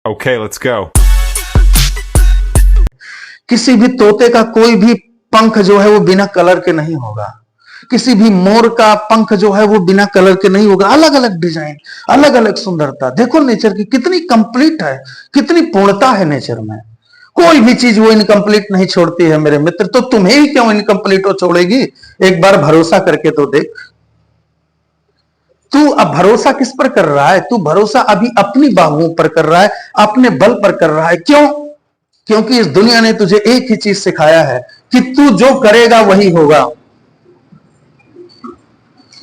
Okay, let's go. किसी भी तोते का कोई भी पंख जो है वो बिना कलर के नहीं होगा। किसी भी मोर का पंख जो है वो बिना कलर के नहीं होगा। अलग अलग डिजाइन, अलग अलग सुंदरता। देखो नेचर की कितनी कंप्लीट है, कितनी पूर्णता है नेचर में। कोई भी चीज वो इनकम्प्लीट नहीं छोड़ती है मेरे मित्र। तो तुम्हें ही क्यों इनकम्प्लीट वो छोड़ेगी? एक बार भरोसा करके तो देख। तू अब भरोसा किस पर कर रहा है? तू भरोसा अभी अपनी बाहुओं पर कर रहा है, अपने बल पर कर रहा है। क्यों? क्योंकि इस दुनिया ने तुझे एक ही चीज सिखाया है कि तू जो करेगा वही होगा।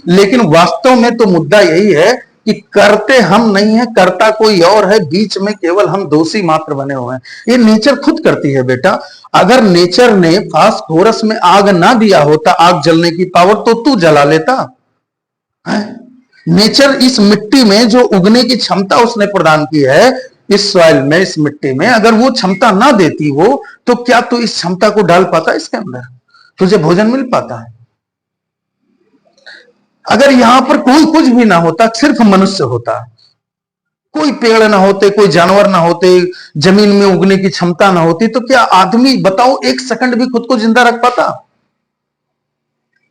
लेकिन वास्तव में तो मुद्दा यही है कि करते हम नहीं है, करता कोई और है। बीच में केवल हम दोषी मात्र बने हुए हैं। ये नेचर खुद करती है बेटा। अगर नेचर ने फास्फोरस में आग ना दिया होता, आग जलने की पावर, तो तू जला लेता है? नेचर इस मिट्टी में जो उगने की क्षमता उसने प्रदान की है, इस सॉइल में, इस मिट्टी में, अगर वो क्षमता ना देती वो, तो क्या तू इस क्षमता को डाल पाता इसके अंदर? तुझे भोजन मिल पाता है? अगर यहां पर कोई कुछ भी ना होता, सिर्फ मनुष्य होता, कोई पेड़ ना होते, कोई जानवर ना होते, जमीन में उगने की क्षमता ना होती, तो क्या आदमी, बताओ, एक सेकंड भी खुद को जिंदा रख पाता?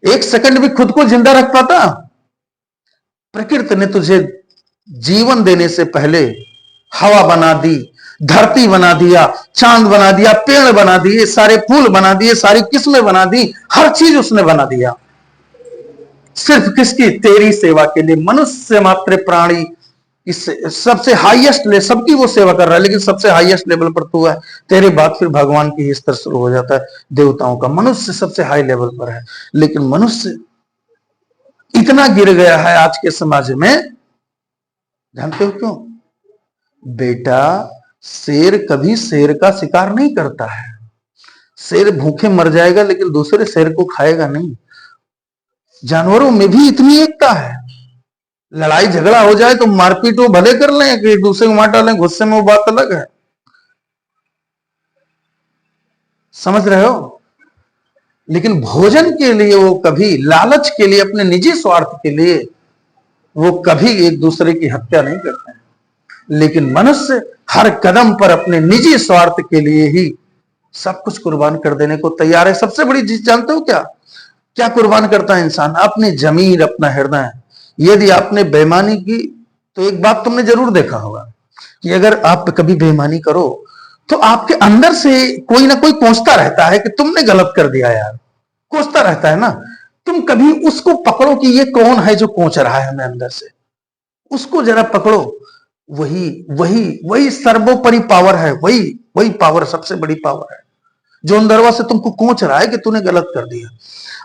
एक सेकंड भी खुद को जिंदा रख पाता? प्रकृति ने तुझे जीवन देने से पहले हवा बना दी, धरती बना दिया, चांद बना दिया, पेड़ बना दिए, सारे फूल बना दिए, सारी किस्में बना दी, हर चीज उसने बना दिया। सिर्फ किसकी? तेरी सेवा के लिए। मनुष्य मात्र प्राणी इस सबसे हाईएस्ट ले, सबकी वो सेवा कर रहा है, लेकिन सबसे हाईएस्ट लेवल पर तू है। तेरे बाद फिर भगवान की स्तर शुरू हो जाता है, देवताओं का। मनुष्य सबसे हाई लेवल पर है, लेकिन मनुष्य इतना गिर गया है आज के समाज में। जानते हो क्यों? बेटा, शेर कभी शेर का शिकार नहीं करता है। शेर भूखे मर जाएगा, लेकिन दूसरे शेर को खाएगा नहीं। जानवरों में भी इतनी एकता है। लड़ाई झगड़ा हो जाए तो मारपीट वो भले कर लें कि एक दूसरे को मार डालें, गुस्से में, वो बात अलग है। समझ रहे हो? लेकिन भोजन के लिए वो कभी, लालच के लिए, अपने निजी स्वार्थ के लिए वो कभी एक दूसरे की हत्या नहीं करते हैं। लेकिन मनुष्य हर कदम पर अपने निजी स्वार्थ के लिए ही सब कुछ कुर्बान कर देने को तैयार है। सबसे बड़ी चीज जानते हो क्या? क्या कुर्बान करता है इंसान? अपनी जमीन, अपना हृदय। यदि आपने बेईमानी की, तो एक बात तुमने जरूर देखा होगा कि अगर आप कभी बेईमानी करो तो आपके अंदर से कोई ना कोई कोसता रहता है कि तुमने गलत कर दिया यार। कोसता रहता है ना। तुम कभी उसको पकड़ो कि ये कौन है जो कोच रहा है हमें अंदर से। उसको जरा पकड़ो। वही वही वही सर्वोपरि पावर है। वही वही पावर सबसे बड़ी पावर है जो अंदरवा से तुमको कोच रहा है कि तूने गलत कर दिया।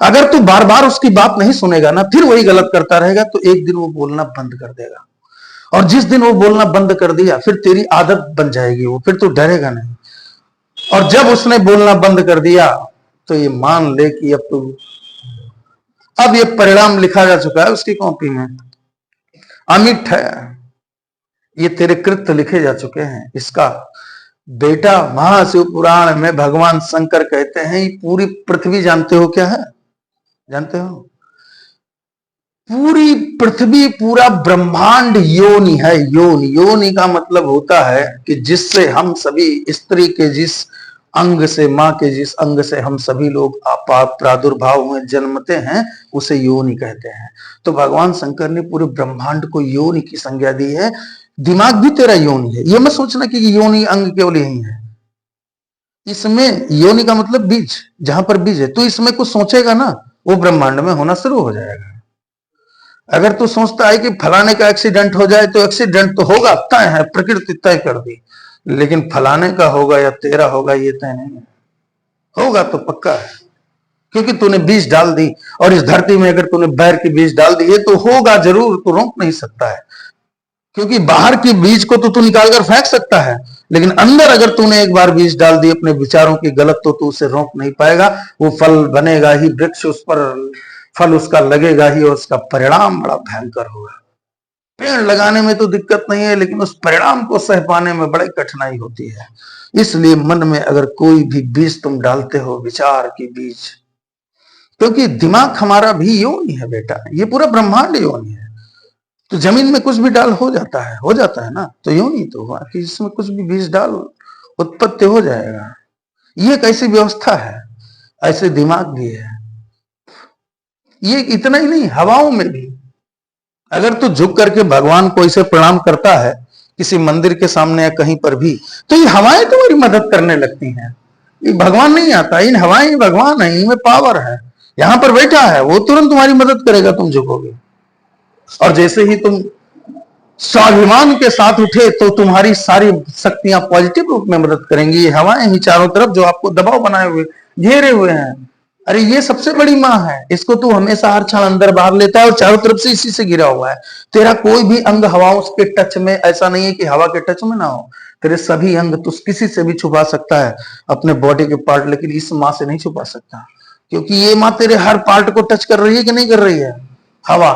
अगर तू बार बार उसकी बात नहीं सुनेगा ना, फिर वही गलत करता रहेगा, तो एक दिन वो बोलना बंद कर देगा। और जिस दिन वो बोलना बंद कर दिया, फिर तेरी आदत बन जाएगी वो, फिर तू डरेगा नहीं। और जब उसने बोलना बंद कर दिया, तो ये मान ले कि अब ये परिणाम लिखा जा चुका है उसकी कॉपी में, अमिट है। ये तेरे कृत्य लिखे जा चुके हैं इसका। बेटा, महाशिव पुराण में भगवान शंकर कहते हैं, ये पूरी पृथ्वी जानते हो क्या है? जानते हो? पूरी पृथ्वी, पूरा ब्रह्मांड योनि है। योनि, योनि का मतलब होता है कि जिससे हम सभी, स्त्री के जिस अंग से, मां के जिस अंग से हम सभी लोग प्रादुर्भाव में जन्मते हैं, उसे योनि कहते हैं। तो भगवान शंकर ने पूरे ब्रह्मांड को योनि की संज्ञा दी है। दिमाग भी तेरा योनि है। ये मत सोचना कि योनि अंग केवल यही है। इसमें योनि का मतलब बीज, जहां पर बीज है, तो इसमें कुछ सोचेगा ना, वो ब्रह्मांड में होना शुरू हो जाएगा। अगर तू सोचता है कि फलाने का एक्सीडेंट हो जाए, तो एक्सीडेंट तो होगा, तय है, प्रकृति तय कर दी। लेकिन फलाने का होगा या तेरा होगा, ये तय नहीं है। होगा तो पक्का है, क्योंकि तूने बीज डाल दी। और इस धरती में अगर तूने बैर की बीज डाल दी है, तो होगा जरूर, तू रोक नहीं सकता है। क्योंकि बाहर की बीज को तो तू निकाल कर फेंक सकता है, लेकिन अंदर अगर तूने एक बार बीज डाल दी अपने विचारों की गलत, तो तू उसे रोक नहीं पाएगा। वो फल बनेगा ही, वृक्ष, उस पर फल उसका लगेगा ही, और उसका परिणाम बड़ा भयंकर होगा। पेड़ लगाने में तो दिक्कत नहीं है, लेकिन उस परिणाम को सह पाने में बड़ी कठिनाई होती है। इसलिए मन में अगर कोई भी बीज तुम डालते हो, विचार की बीज, क्योंकि दिमाग हमारा भी योनि है बेटा, ये पूरा ब्रह्मांड योनि है। तो जमीन में कुछ भी डाल हो जाता है ना, तो यूं नहीं तो हुआ कि इसमें कुछ भी बीज डाल उत्पत्ति हो जाएगा। ये कैसी व्यवस्था है, ऐसे दिमाग भी है। ये इतना ही नहीं, हवाओं में भी अगर तू झुक करके भगवान को इसे प्रणाम करता है किसी मंदिर के सामने या कहीं पर भी, तो ये हवाएं तुम्हारी मदद करने लगती हैं। ये भगवान नहीं आता, इन हवाएं भगवान है, इनमें पावर है। यहां पर बैठा है वो तुरंत तुम्हारी मदद करेगा, तुम झुकोगे। और जैसे ही तुम स्वाभिमान के साथ उठे तो तुम्हारी सारी शक्तियां पॉजिटिव रूप में मदद करेंगी। ये हवाएं ही चारों तरफ जो आपको दबाव बनाए हुए घेरे हुए हैं, अरे ये सबसे बड़ी माँ है, इसको तू हमेशा हर क्षण अंदर बाहर लेता है और चारों तरफ से इसी से घिरा हुआ है। तेरा कोई भी अंग हवाओं के टच में, ऐसा नहीं है कि हवा के टच में ना हो, तेरे सभी अंग तू किसी से भी छुपा सकता है अपने बॉडी के पार्ट, लेकिन इस माँ से नहीं छुपा सकता, क्योंकि ये माँ तेरे हर पार्ट को टच कर रही है कि नहीं कर रही है। हवा,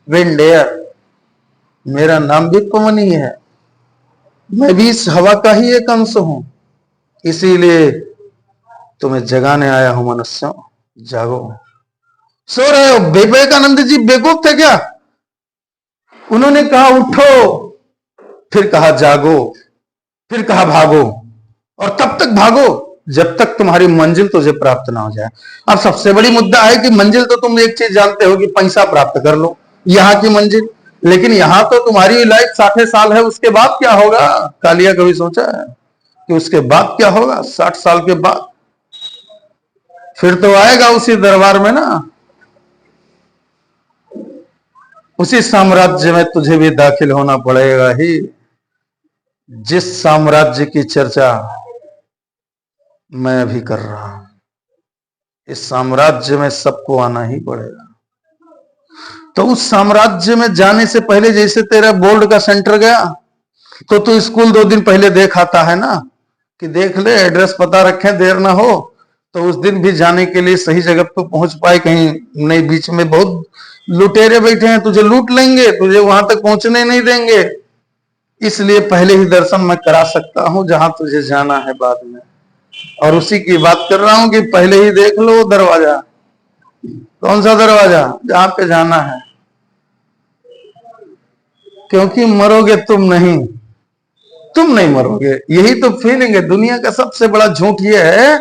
विंड, एयर, मेरा नाम भी पवन ही है, मैं भी इस हवा का ही एक अंश हूं, इसीलिए तुम्हें जगाने आया हूं मनुष्यों, जागो। सो रहे हो? विवेकानंद जी बेवकूफ थे क्या? उन्होंने कहा उठो, फिर कहा जागो, फिर कहा भागो, और तब तक भागो जब तक तुम्हारी मंजिल तुझे प्राप्त ना हो जाए। अब सबसे बड़ी मुद्दा है कि मंजिल तो तुम एक चीज जानते हो कि पैसा प्राप्त कर लो, यहां की मंजिल, लेकिन यहां तो तुम्हारी लाइफ 60 साल है, उसके बाद क्या होगा? कालिया कभी सोचा है कि उसके बाद क्या होगा? 60 साल के बाद फिर तो आएगा उसी दरबार में ना, उसी साम्राज्य में तुझे भी दाखिल होना पड़ेगा ही, जिस साम्राज्य की चर्चा मैं अभी कर रहा हूं। इस साम्राज्य में सबको आना ही पड़ेगा। तो उस साम्राज्य में जाने से पहले, जैसे तेरा बोर्ड का सेंटर गया तो तू स्कूल 2 दिन पहले देख आता है ना, कि देख ले एड्रेस पता रखें, देर ना हो, तो उस दिन भी जाने के लिए सही जगह पर पहुंच पाए। कहीं नहीं बीच में बहुत लुटेरे बैठे हैं, तुझे लूट लेंगे, तुझे वहां तक पहुंचने नहीं देंगे, इसलिए पहले ही दर्शन मैं करा सकता हूं जहां तुझे जाना है बाद में। और उसी की बात कर रहा हूं कि पहले ही देख लो दरवाजा, कौन सा दरवाजा, जहां पे जाना है, क्योंकि मरोगे तुम नहीं मरोगे। यही तो फीलिंग है। दुनिया का सबसे बड़ा झूठ ये है,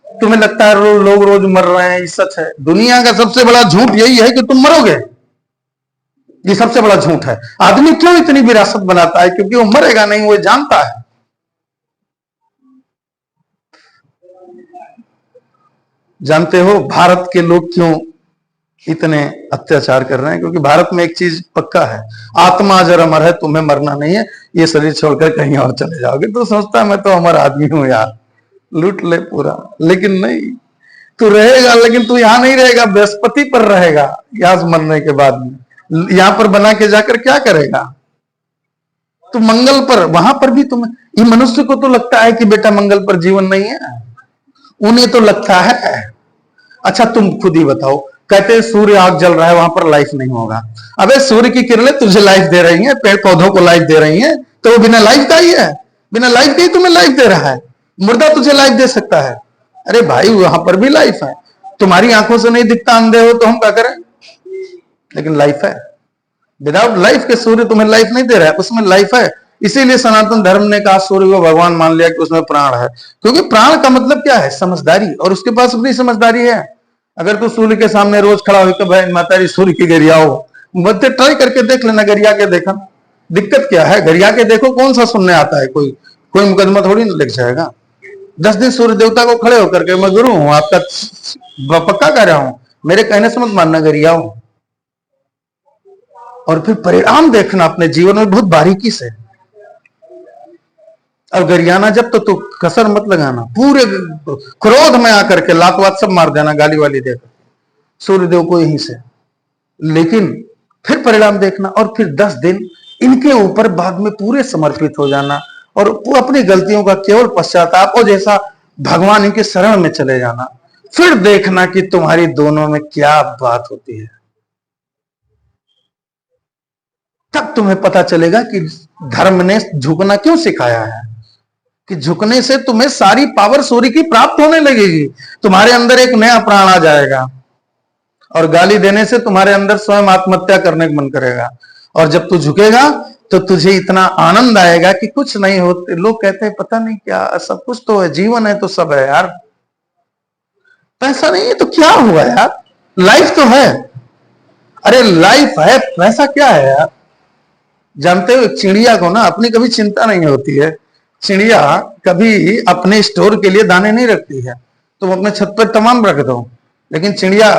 तुम्हें लगता है लोग रोज मर रहे हैं, ये सच है। दुनिया का सबसे बड़ा झूठ यही है कि तुम मरोगे, ये सबसे बड़ा झूठ है। आदमी क्यों इतनी विरासत बनाता है? क्योंकि वो मरेगा नहीं, वो जानता है। जानते हो भारत के लोग क्यों इतने अत्याचार कर रहे हैं? क्योंकि भारत में एक चीज पक्का है, आत्मा अजर अमर है, तुम्हें मरना नहीं है, ये शरीर छोड़कर कहीं और चले जाओगे। तो सोचता है मैं तो अमर आदमी हूं यार, लूट ले पूरा, लेकिन नहीं, तू रहेगा, लेकिन तू यहां नहीं रहेगा, बृहस्पति पर रहेगा। यहां मरने के बाद में यहां पर बना के जाकर क्या करेगा? तू मंगल पर, वहां पर भी तुम, ये मनुष्य को तो लगता है कि बेटा मंगल पर जीवन नहीं है, उन्हें तो लगता है। अच्छा तुम खुद ही बताओ, कहते हैं सूर्य आग जल रहा है, वहां पर लाइफ नहीं होगा। अबे सूर्य की किरणें तुझे लाइफ दे रही हैं, पेड़ पौधों को लाइफ दे रही हैं, तो वो बिना लाइफ का ही है, बिना लाइफ के ही तुम्हें लाइफ दे रहा है। मुर्दा तुझे लाइफ दे सकता है? अरे भाई वहां पर भी लाइफ है, तुम्हारी आंखों से नहीं दिखता, अंधे हो तो हम क्या करें, लेकिन लाइफ है। विदाउट लाइफ के सूर्य तुम्हें लाइफ नहीं दे रहा है, उसमें लाइफ है। इसीलिए सनातन धर्म ने कहा सूर्य को भगवान मान लिया कि उसमें प्राण है, क्योंकि प्राण का मतलब क्या है? समझदारी, और उसके पास अपनी समझदारी है। अगर तू सूर्य के सामने रोज खड़ा होकर भाई माता सूर्य की गरियाओ, बच्चे ट्राई करके देख लेना, गरिया के देखा, दिक्कत क्या है? गरिया के देखो, कौन सा सुनने आता है? कोई मुकदमा थोड़ी ना लिख जाएगा। 10 दिन सूर्य देवता को खड़े होकर के मैं गुरु हूं आपका, पक्का कर रहा हूं, मेरे कहने से मत मानना, गरियाओ, और फिर परिणाम देखना अपने जीवन में बहुत बारीकी से। और गरियाना जब तो कसर मत लगाना, पूरे क्रोध में आकर के लात सब मार देना, गाली वाली देकर सूर्यदेव को यहीं से, लेकिन फिर परिणाम देखना। और फिर 10 दिन इनके ऊपर बाद में पूरे समर्पित हो जाना, और अपनी गलतियों का केवल पश्चाताप, और जैसा भगवान इनके शरण में चले जाना। फिर देखना कि तुम्हारी दोनों में क्या बात होती है। तब तुम्हें पता चलेगा कि धर्म ने झुकना क्यों सिखाया है, कि झुकने से तुम्हें सारी पावर सूर्य की प्राप्त होने लगेगी, तुम्हारे अंदर एक नया प्राण आ जाएगा, और गाली देने से तुम्हारे अंदर स्वयं आत्महत्या करने का मन करेगा। और जब तू झुकेगा तो तुझे इतना आनंद आएगा कि कुछ नहीं होते। लोग कहते हैं पता नहीं क्या, सब कुछ तो है, जीवन है तो सब है यार, पैसा नहीं है तो क्या हुआ यार, लाइफ तो है। अरे लाइफ है, पैसा क्या है यार। जानते हो चिड़िया को ना अपनी कभी चिंता नहीं होती है। चिड़िया कभी अपने स्टोर के लिए दाने नहीं रखती है। तुम अपने छत पर तमाम रख दो, लेकिन चिड़िया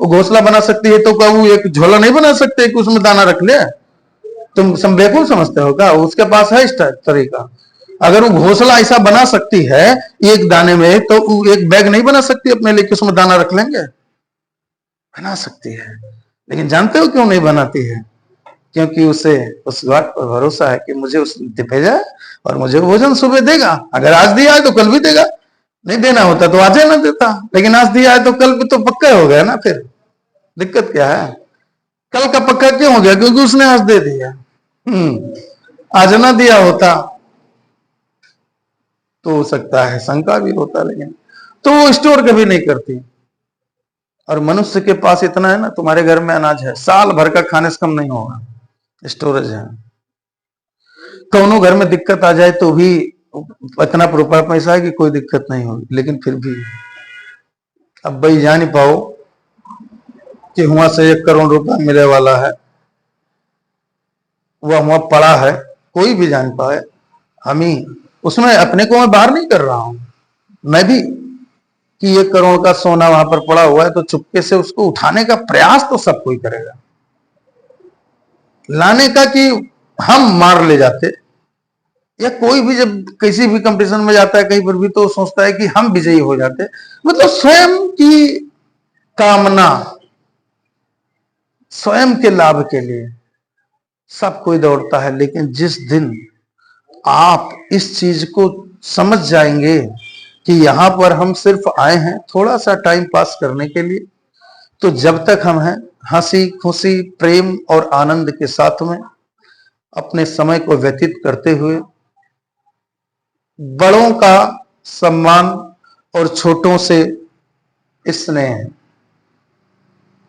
वो घोंसला बना सकती है तो क्या वो एक झोला नहीं बना सकते कि उसमें दाना रख ले? तुम बेवकूफ समझते हो क्या? उसके पास है इस तरीका। अगर वो घोंसला ऐसा बना सकती है एक दाने में, तो वो एक बैग नहीं बना सकती अपने लिए कि उसमें दाना रख लेंगे? बना सकती है, लेकिन जानते हो क्यों नहीं बनाती है? क्योंकि उसे उस बात पर भरोसा है कि मुझे उसने भेजा है और मुझे भोजन सुबह देगा। अगर आज दिया है तो कल भी देगा, नहीं देना होता तो आज ही ना देता, लेकिन आज दिया है तो कल भी तो पक्का हो गया ना। फिर दिक्कत क्या है? कल का पक्का क्यों हो गया? क्योंकि उसने आज दे दिया। आज ना दिया होता तो हो सकता है शंका भी होता, लेकिन तो वो स्टोर कभी नहीं करती। और मनुष्य के पास इतना है ना, तुम्हारे घर में अनाज है, साल भर का खाने से कम नहीं होगा, स्टोरेज है। दोनों घर में दिक्कत आ जाए तो भी इतना प्रोपर पैसा है कि कोई दिक्कत नहीं होगी, लेकिन फिर भी अब भाई जान ही पाओ कि वहां से 1 करोड़ रुपया मिले वाला है, वह वहां पड़ा है, कोई भी जान पाए। हम ही उसमें अपने को मैं बाहर नहीं कर रहा हूं, मैं भी, कि 1 करोड़ का सोना वहां पर पड़ा हुआ है तो चुपके से उसको उठाने का प्रयास तो सब कोई करेगा, लाने का कि हम मार ले जाते। या कोई भी जब किसी भी कंपटीशन में जाता है कहीं पर भी तो सोचता है कि हम विजयी हो जाते। मतलब स्वयं की कामना, स्वयं के लाभ के लिए सब कोई दौड़ता है। लेकिन जिस दिन आप इस चीज को समझ जाएंगे कि यहां पर हम सिर्फ आए हैं थोड़ा सा टाइम पास करने के लिए, तो जब तक हम हैं हंसी खुशी प्रेम और आनंद के साथ में अपने समय को व्यतीत करते हुए बड़ों का सम्मान और छोटों से स्नेह,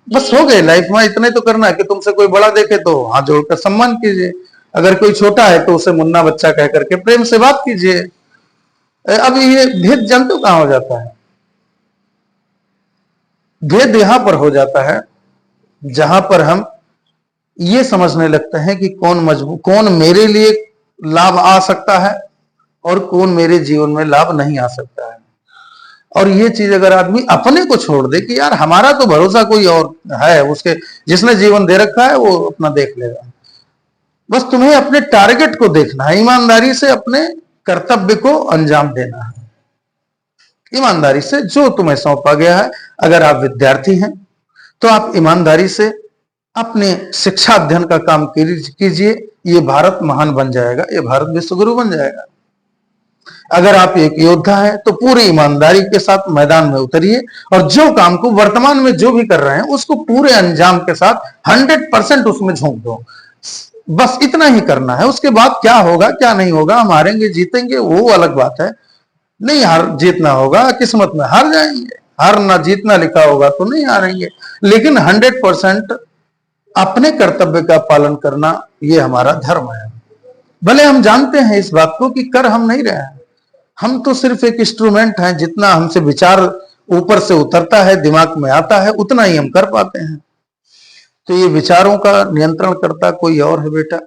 बस हो गए लाइफ में। इतने तो करना है कि तुमसे कोई बड़ा देखे तो हाथ जोड़कर सम्मान कीजिए, अगर कोई छोटा है तो उसे मुन्ना बच्चा कह करके प्रेम से बात कीजिए। अब ये भेद जानते हो कहां हो जाता है? भेद यहां पर हो जाता है जहां पर हम ये समझने लगते हैं कि कौन मेरे लिए लाभ आ सकता है और कौन मेरे जीवन में लाभ नहीं आ सकता है। और ये चीज अगर आदमी अपने को छोड़ दे कि यार हमारा तो भरोसा कोई और है, उसके जिसने जीवन दे रखा है वो अपना देख लेगा। बस तुम्हें अपने टारगेट को देखना है, ईमानदारी से अपने कर्तव्य को अंजाम देना है, ईमानदारी से जो तुम्हें सौंपा गया है। अगर आप विद्यार्थी हैं तो आप ईमानदारी से अपने शिक्षा अध्ययन का काम कीजिए, ये भारत महान बन जाएगा, ये भारत विश्वगुरु बन जाएगा। अगर आप एक योद्धा है तो पूरी ईमानदारी के साथ मैदान में उतरिए और जो काम को वर्तमान में जो भी कर रहे हैं उसको पूरे अंजाम के साथ 100% उसमें झोंक दो। बस इतना ही करना है। उसके बाद क्या होगा क्या नहीं होगा, हम हारेंगे जीतेंगे वो अलग बात है, नहीं हार जीतना होगा, किस्मत में हार जाएंगे, हारना जीतना लिखा होगा तो नहीं हारेंगे, लेकिन 100% अपने कर्तव्य का पालन करना ये हमारा धर्म है। भले हम जानते हैं इस बात को कि कर हम नहीं रहे हैं, हम तो सिर्फ एक इंस्ट्रूमेंट हैं, जितना हमसे विचार ऊपर से उतरता है दिमाग में आता है उतना ही हम कर पाते हैं। तो ये विचारों का नियंत्रण करता कोई और है बेटा।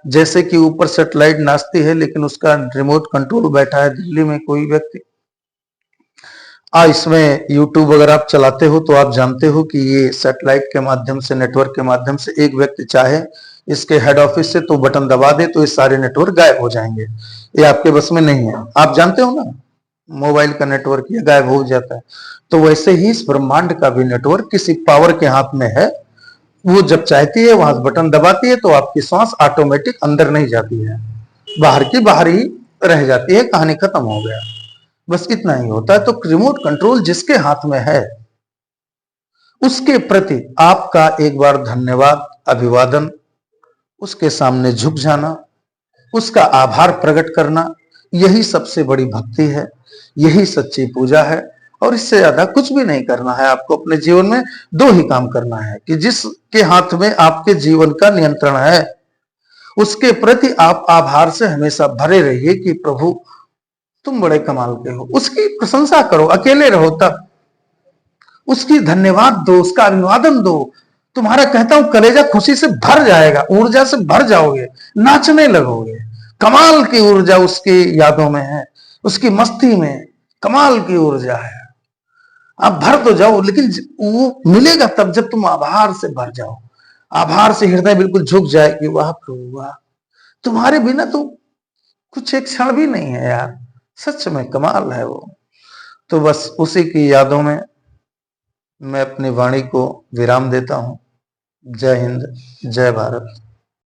जैसे कि ऊपर सैटेलाइट नाचती है लेकिन उसका रिमोट कंट्रोल बैठा है दिल्ली में कोई व्यक्ति। इसमें यूट्यूब अगर आप चलाते हो तो आप जानते हो कि ये सैटेलाइट के माध्यम से, नेटवर्क के माध्यम से एक व्यक्ति चाहे इसके हेड ऑफिस से तो बटन दबा दे तो ये सारे नेटवर्क गायब हो जाएंगे, ये आपके बस में नहीं है। आप जानते हो ना, मोबाइल का नेटवर्क ये गायब हो जाता है। तो वैसे ही इस ब्रह्मांड का भी नेटवर्क किसी पावर के हाथ में है, वो जब चाहती है वहां बटन दबाती है तो आपकी सांस ऑटोमेटिक अंदर नहीं जाती है, बाहर की बाहर ही रह जाती है, कहानी खत्म हो गया। बस इतना ही होता है। तो रिमोट कंट्रोल जिसके हाथ में है उसके प्रति आपका एक बार धन्यवाद, अभिवादन, उसके सामने झुक जाना, उसका आभार प्रकट करना, यही सबसे बड़ी भक्ति है, यही सच्ची पूजा है। और इससे ज्यादा कुछ भी नहीं करना है आपको अपने जीवन में। दो ही काम करना है कि जिसके हाथ में आपके जीवन का नियंत्रण है उसके प्रति आप आभार से हमेशा भरे रहिए कि प्रभु तुम बड़े कमाल के हो। उसकी प्रशंसा करो, अकेले रहो तब उसकी धन्यवाद दो, उसका अभिवादन दो। तुम्हारा कहता हूं कलेजा खुशी से भर जाएगा, ऊर्जा से भर जाओगे, नाचने लगोगे। कमाल की ऊर्जा उसकी यादों में है, उसकी मस्ती में कमाल की ऊर्जा है। आप भर तो जाओ, लेकिन वो मिलेगा तब जब तुम आभार से भर जाओ। आभार से हृदय बिल्कुल झुक जाए कि वाह प्रभु वाह, तुम्हारे बिना तो कुछ एक क्षण भी नहीं है यार, सच में कमाल है वो। तो बस उसी की यादों में मैं अपनी वाणी को विराम देता हूं। जय हिंद, जय भारत।